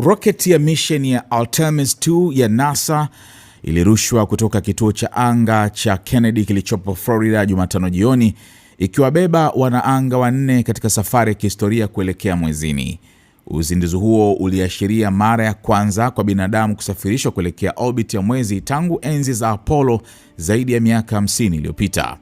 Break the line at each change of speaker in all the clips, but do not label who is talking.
Roketi ya mission ya Artemis 2 ya NASA ilirushwa kutoka kituo cha anga cha Kennedy kilichopo Florida Jumatano jioni, ikiwabeba wanaanga wanne katika safari ya kihistoria kuelekea mwezini. Uzinduzi huo uliashiria mara ya kwanza kwa binadamu kusafirishwa kuelekea orbit ya mwezi tangu enzi za Apollo zaidi ya miaka 50 iliyopita.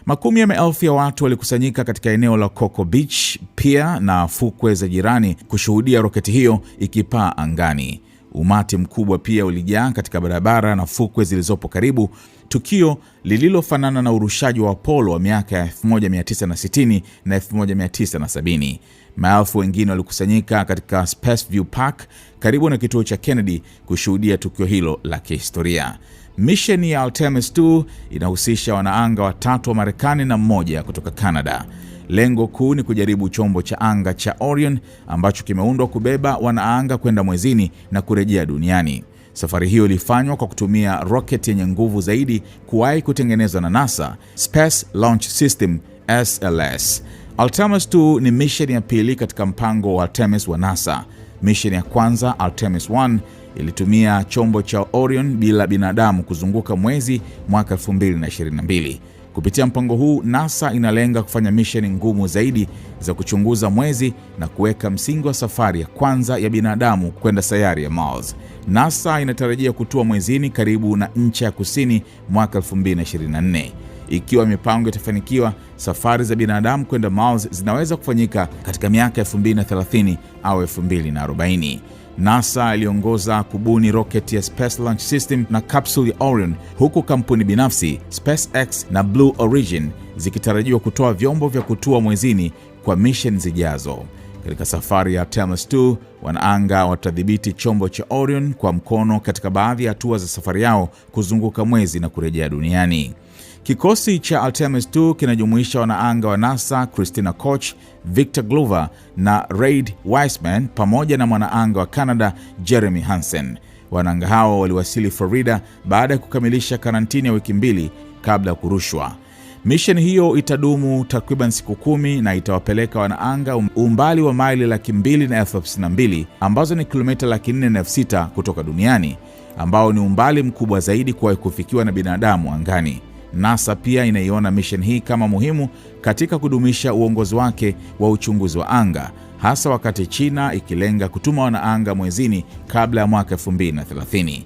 Makumi ya maelfu ya watu walikusanyika katika eneo la Cocoa Beach pia na fukwe za jirani kushuhudia roketi hiyo ikipaa angani. Umati mkubwa pia ulijaa katika barabara na fukwe zilizopo karibu, tukio lililofanana na urushaji wa Apollo wa miaka ya 1960 na 1970. Maelfu wengine walikusanyika katika Spaceview Park karibu na kituo cha Kennedy kushuhudia tukio hilo la kihistoria. Mission ya Artemis 2 inahusisha wanaanga watatu wa Marekani na mmoja kutoka Canada. Lengo kuu ni kujaribu chombo cha anga cha Orion ambacho kimeundwa kubeba wanaanga kwenda mwezini na kurejea duniani. Safari hiyo ilifanywa kwa kutumia rocket yenye nguvu zaidi kuwahi kutengenezwa na NASA, Space Launch System SLS. Artemis 2 ni mission ya pili katika mpango wa Artemis wa NASA. Mission ya kwanza, Artemis 1, ilitumia chombo cha Orion bila binadamu kuzunguka mwezi mwaka 2022. Kupitia mpango huu, NASA inalenga kufanya misheni ngumu zaidi za kuchunguza mwezi na kuweka msingi wa safari ya kwanza ya binadamu kwenda sayari ya Mars. NASA inatarajia kutua mwezini karibu na ncha ya kusini mwaka 2024. Ikiwa mipango itafanikiwa, safari za binadamu kwenda Mars zinaweza kufanyika katika miaka 2030 au 2040. NASA iliongoza kubuni rocket ya Space Launch System na capsule ya Orion, huku kampuni binafsi SpaceX na Blue Origin zikitarajiwa kutoa vyombo vya kutua mwezini kwa mission zijazo. Katika safari ya Artemis 2, wanaanga watadhibiti chombo cha Orion kwa mkono katika baadhi ya hatua za safari yao kuzunguka mwezi na kurejea duniani. Kikosi cha Artemis 2 kinajumuisha wanaanga wa NASA Christina Koch, Victor Glover na Reid Wiseman pamoja na mwanaanga wa Canada Jeremy Hansen. Wanaanga hao waliwasili Florida baada ya kukamilisha karantini ya wiki 2 kabla ya kurushwa. Mission hiyo itadumu takriban siku 10 na itawapeleka wanaanga umbali wa maili 252,052 ambazo ni kilomita 406,000 kutoka duniani, ambao ni umbali mkubwa zaidi kuwahi kufikiwa na binadamu angani. NASA pia inaiona mission hii kama muhimu katika kudumisha uongozi wake wa uchunguzi wa anga, hasa wakati China ikilenga kutuma wanaanga mwezini kabla ya mwaka 2030.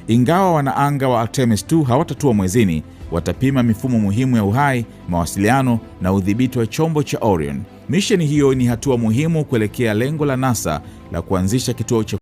Ingawa wanaanga wa Artemis 2 hawatatua mwezini, watapima mifumo muhimu ya uhai, mawasiliano na udhibiti wa chombo cha Orion. Mission hiyo ni hatua muhimu kuelekea lengo la NASA la kuanzisha kituo cha